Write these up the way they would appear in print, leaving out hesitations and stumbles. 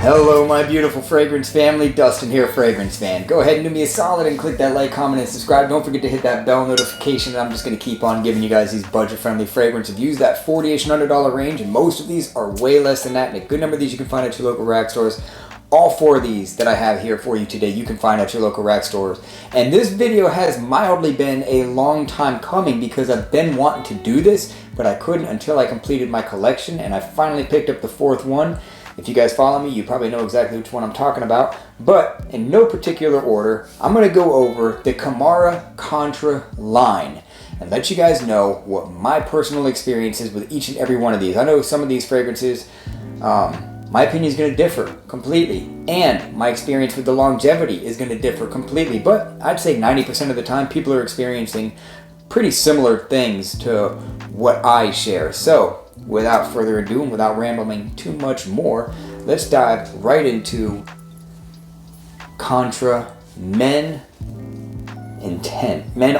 Hello my beautiful fragrance family, Dustin here, Fragrance Fan. Go ahead and do me a solid and click that like, comment, and subscribe. Don't forget to hit that bell notification. I'm just going to keep on giving you guys these budget-friendly fragrance reviews, that $40-ish and $100 range, and most of these are way less than that, and a good number of these you can find at your local rack stores. All four of these that I have here for you today you can find at your local rack stores. And this video has mildly been a long time coming because I've been wanting to do this, but I couldn't until I completed my collection, and I finally picked up the fourth one. If you guys follow me, you probably know exactly which one I'm talking about. But in no particular order, I'm going to go over the Camara Contra line and let you guys know what my personal experience is with each and every one of these. I know some of these fragrances, my opinion is going to differ completely, and my experience with the longevity is going to differ completely. But I'd say 90% of the time, people are experiencing pretty similar things to what I share. So, without further ado and without rambling too much more, let's dive right into Contra Men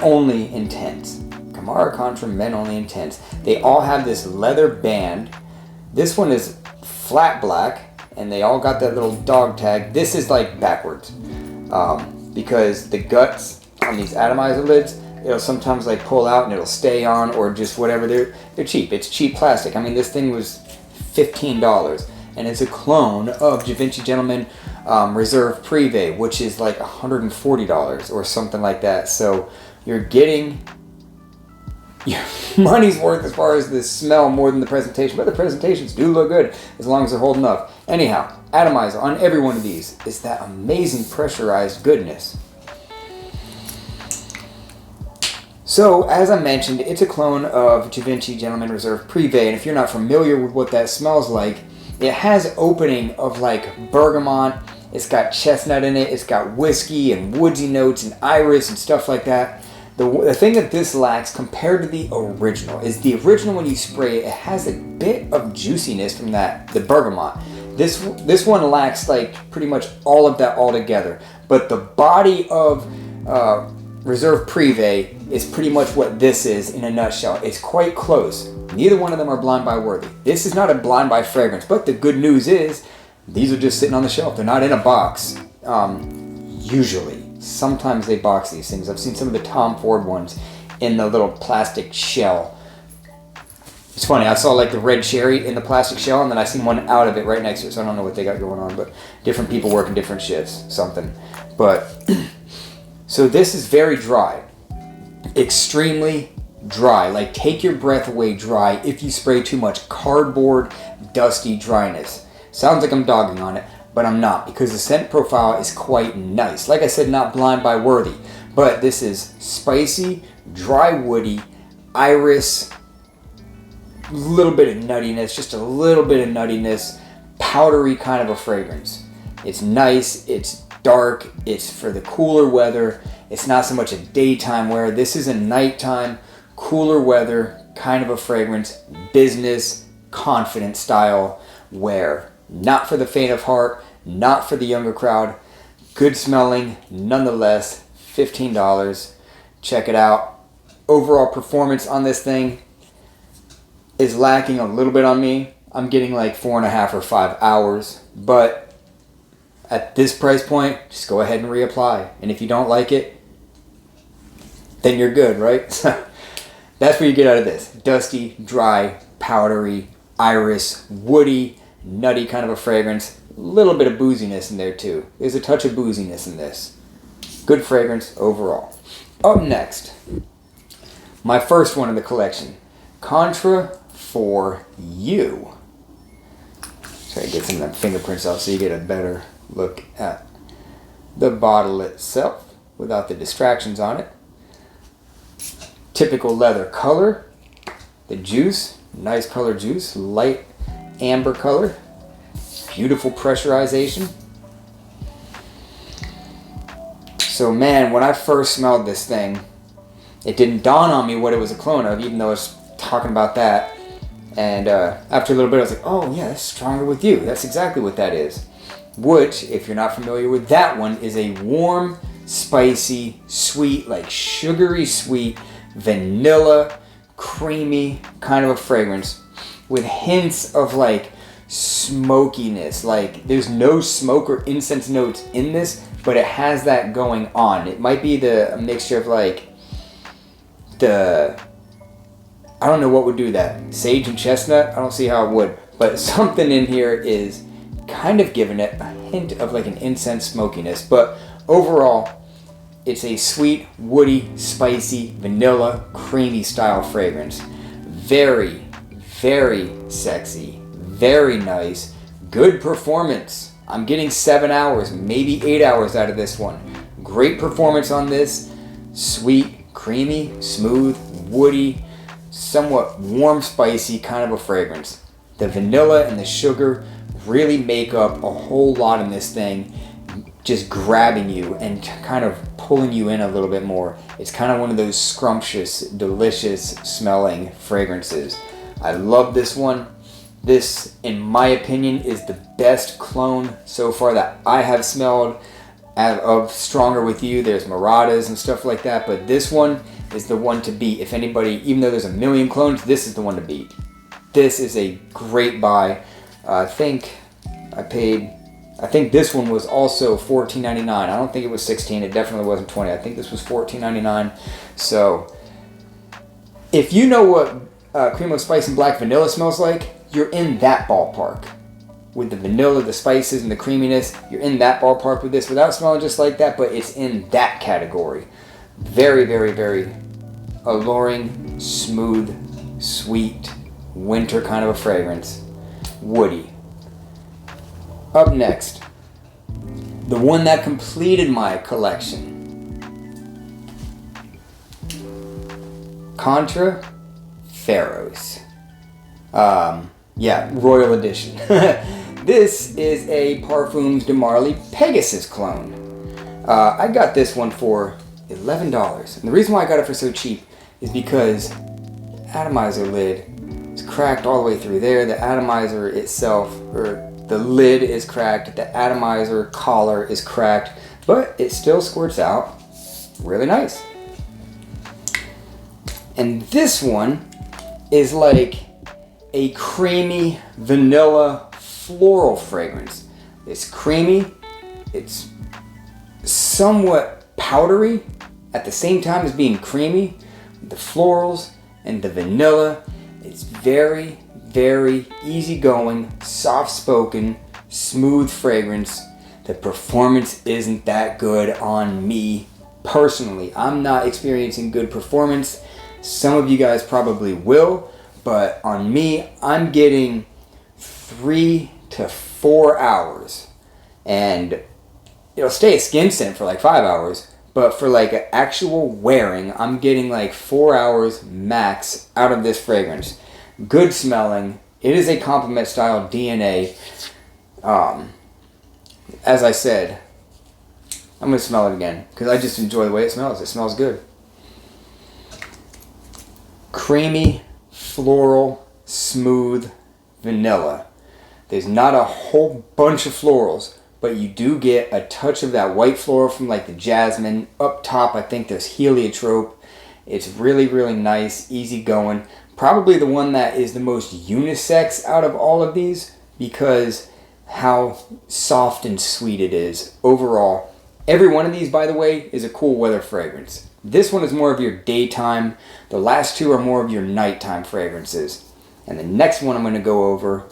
Only Intense. Camara Contra Men Only Intense. They all have this leather band. This one is flat black, and they all got that little dog tag. This is like backwards, because the guts on these atomizer lids, it'll sometimes like pull out and it'll stay on, or just whatever. They're cheap. It's cheap plastic. I mean, this thing was $15, and it's a clone of Givenchy Gentleman Reserve Privé, which is like $140 or something like that. So you're getting your money's worth as far as the smell more than the presentation, but the presentations do look good as long as they're holding up. Anyhow, atomizer on every one of these is that amazing pressurized goodness. So, as I mentioned, it's a clone of Givenchy Gentleman Reserve Privé, and if you're not familiar with what that smells like, it has opening of like bergamot, it's got chestnut in it, it's got whiskey and woodsy notes and iris and stuff like that. The thing that this lacks compared to the original is the original, when you spray it, it has a bit of juiciness from the bergamot. This one lacks like pretty much all of that altogether, but the body of Reserve Privé is pretty much what this is in a nutshell. It's quite close. Neither one of them are blind buy worthy. This is not a blind buy fragrance, but the good news is these are just sitting on the shelf. They're not in a box. Usually. Sometimes they box these things. I've seen some of the Tom Ford ones in the little plastic shell. It's funny, I saw like the red cherry in the plastic shell, and then I seen one out of it right next to it, so I don't know what they got going on, but different people working different shifts, something. But so this is very dry, extremely dry, like take your breath away dry if you spray too much. Cardboard, dusty dryness. Sounds like I'm dogging on it, but I'm not, because the scent profile is quite nice. Like I said, not blind buy worthy, but this is spicy, dry woody, iris, little bit of nuttiness, just a little bit of nuttiness, powdery kind of a fragrance. It's nice, it's dark, it's for the cooler weather. It's not so much a daytime wear. This is a nighttime, cooler weather kind of a fragrance, business, confident style wear. Not for the faint of heart, not for the younger crowd. Good smelling, nonetheless. $15. Check it out. Overall performance on this thing is lacking a little bit on me. I'm getting like 4.5 or 5 hours, but at this price point, just go ahead and reapply. And if you don't like it, then you're good, right? That's what you get out of this. Dusty, dry, powdery, iris, woody, nutty kind of a fragrance. A little bit of booziness in there too. There's a touch of booziness in this. Good fragrance overall. Up next, my first one in the collection, Contra For You. Try to get some of them fingerprints out so you get a better look at the bottle itself without the distractions on it. Typical leather color. The juice, nice color juice, light amber color. Beautiful pressurization. So man, when I first smelled this thing, it didn't dawn on me what it was a clone of, even though I was talking about that. And after a little bit, I was like, oh yeah, that's Stronger With You. That's exactly what that is. Which, if you're not familiar with that one, is a warm, spicy, sweet, like sugary sweet, vanilla, creamy kind of a fragrance with hints of like smokiness. Like, there's no smoke or incense notes in this, but it has that going on. It might be a mixture of like I don't know what would do that. Sage and chestnut? I don't see how it would. But something in here is kind of giving it a hint of like an incense smokiness. But overall, it's a sweet, woody, spicy, vanilla, creamy style fragrance. Very, very sexy. Very nice. Good performance. I'm getting 7 hours, maybe 8 hours out of this one. Great performance on this. Sweet, creamy, smooth, woody, somewhat warm, spicy kind of a fragrance. The vanilla and the sugar really make up a whole lot in this thing, just grabbing you and kind of pulling you in a little bit more. It's kind of one of those scrumptious, delicious smelling fragrances. I love this one. This, in my opinion, is the best clone so far that I have smelled of Stronger With You. There's Maradas and stuff like that, but this one is the one to beat. If anybody, even though there's a million clones, this is the one to beat. This is a great buy. I think this one was also $14.99. I don't think it was $16. It definitely wasn't $20. I think this was $14.99. So if you know what cream of spice and black vanilla smells like, you're in that ballpark. With the vanilla, the spices, and the creaminess, you're in that ballpark with this without smelling just like that, but it's in that category. Very, very, very alluring, smooth, sweet, winter kind of a fragrance. Woody. Up next, the one that completed my collection. Contra Pharaohs. Royal Edition. This is a Parfums de Marly Pegasus clone. I got this one for $11. And the reason why I got it for so cheap is because atomizer lid is cracked all the way through there. The atomizer itself, or the lid is cracked. The atomizer collar is cracked, but it still squirts out really nice. And this one is like a creamy vanilla floral fragrance. It's creamy, it's somewhat powdery at the same time as being creamy. The florals and the vanilla, it's very, very easygoing, soft-spoken, smooth fragrance. The performance isn't that good on me personally. I'm not experiencing good performance. Some of you guys probably will, but on me, I'm getting 3 to 4 hours, and it'll stay a skin scent for like 5 hours, but for like actual wearing, I'm getting like 4 hours max out of this fragrance. Good smelling. It is a compliment style DNA. As I said, I'm going to smell it again because I just enjoy the way it smells. It smells good. Creamy, floral, smooth, vanilla. There's not a whole bunch of florals, but you do get a touch of that white floral from like the jasmine. Up top, I think there's heliotrope. It's really, really nice, easy going. Probably the one that is the most unisex out of all of these because how soft and sweet it is overall. Every one of these, by the way, is a cool weather fragrance. This one is more of your daytime. The last two are more of your nighttime fragrances. And the next one I'm going to go over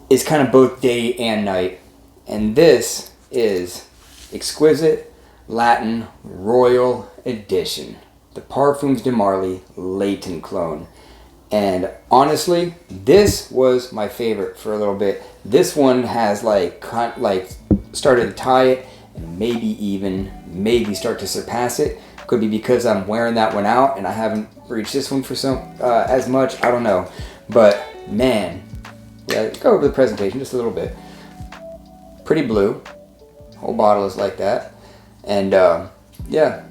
is kind of both day and night. And this is Exquisite Latin Royal Edition. The Parfums de Marly Leighton clone. And honestly, this was my favorite for a little bit. This one has like started to tie it and maybe start to surpass it. Could be because I'm wearing that one out and I haven't reached this one for as much. I don't know. But man, yeah, let's go over the presentation just a little bit. Pretty blue. Whole bottle is like that. And yeah,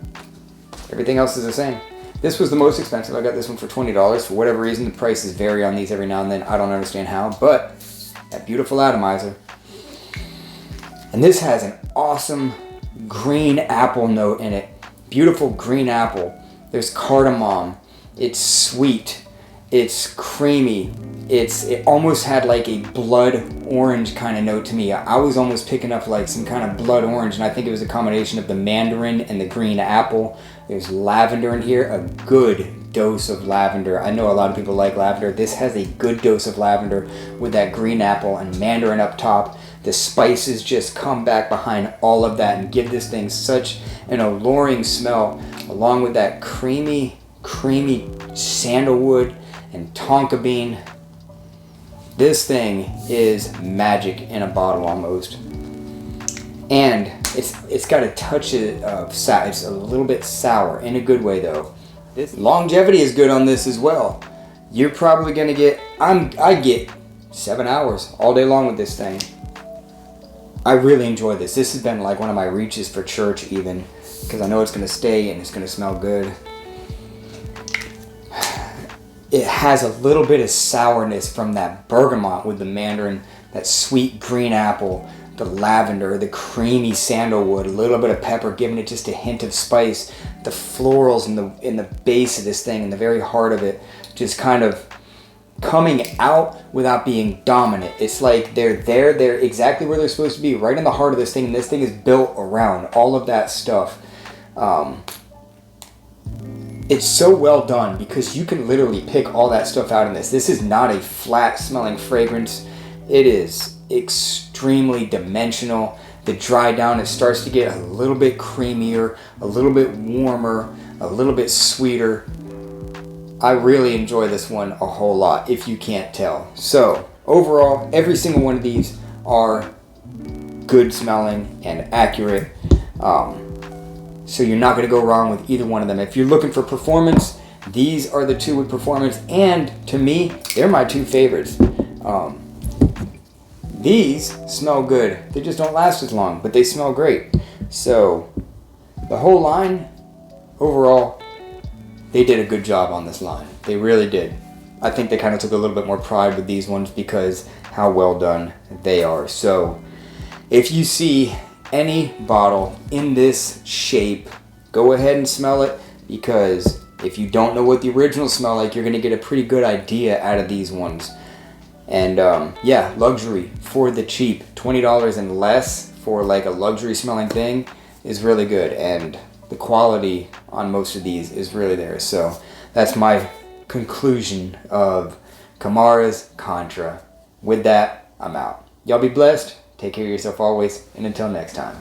everything else is the same. This was the most expensive. I got this one for $20. For whatever reason, the prices vary on these every now and then. I don't understand how, but that beautiful atomizer. And this has an awesome green apple note in it. Beautiful green apple. There's cardamom. It's sweet. It's creamy. It almost had like a blood orange kind of note to me. I was almost picking up like some kind of blood orange, and I think it was a combination of the mandarin and the green apple. There's lavender in here, a good dose of lavender. I know a lot of people like lavender. This has a good dose of lavender with that green apple and mandarin up top. The spices just come back behind all of that and give this thing such an alluring smell, along with that creamy sandalwood and tonka bean. This thing is magic in a bottle almost. And it's got a touch of sour. It's a little bit sour in a good way though. This longevity is good on this as well. You're probably gonna get, I get 7 hours all day long with this thing. I really enjoy this. This has been like one of my reaches for church even, because I know it's gonna stay and it's gonna smell good. It has a little bit of sourness from that bergamot with the mandarin, that sweet green apple, the lavender, the creamy sandalwood, a little bit of pepper, giving it just a hint of spice. The florals in the base of this thing, in the very heart of it, just kind of coming out without being dominant. It's like they're exactly where they're supposed to be, right in the heart of this thing, and this thing is built around all of that stuff. It's so well done because you can literally pick all that stuff out in this. This is not a flat smelling fragrance. It is extremely dimensional. The dry down, it starts to get a little bit creamier, a little bit warmer, a little bit sweeter. I really enjoy this one a whole lot, if you can't tell. So overall, every single one of these are good smelling and accurate. So you're not going to go wrong with either one of them. If you're looking for performance, these are the two with performance, and to me, they're my two favorites. These smell good. They just don't last as long, but they smell great. So the whole line, overall, they did a good job on this line. They really did. I think they kind of took a little bit more pride with these ones because how well done they are. So if you see any bottle in this shape, go ahead and smell it, because if you don't know what the originals smell like, you're going to get a pretty good idea out of these ones. And yeah, luxury for the cheap. $20 and less for like a luxury smelling thing is really good, and the quality on most of these is really there. So that's my conclusion of Camara's Contra. With that, I'm out. Y'all be blessed. Take care of yourself always, and until next time.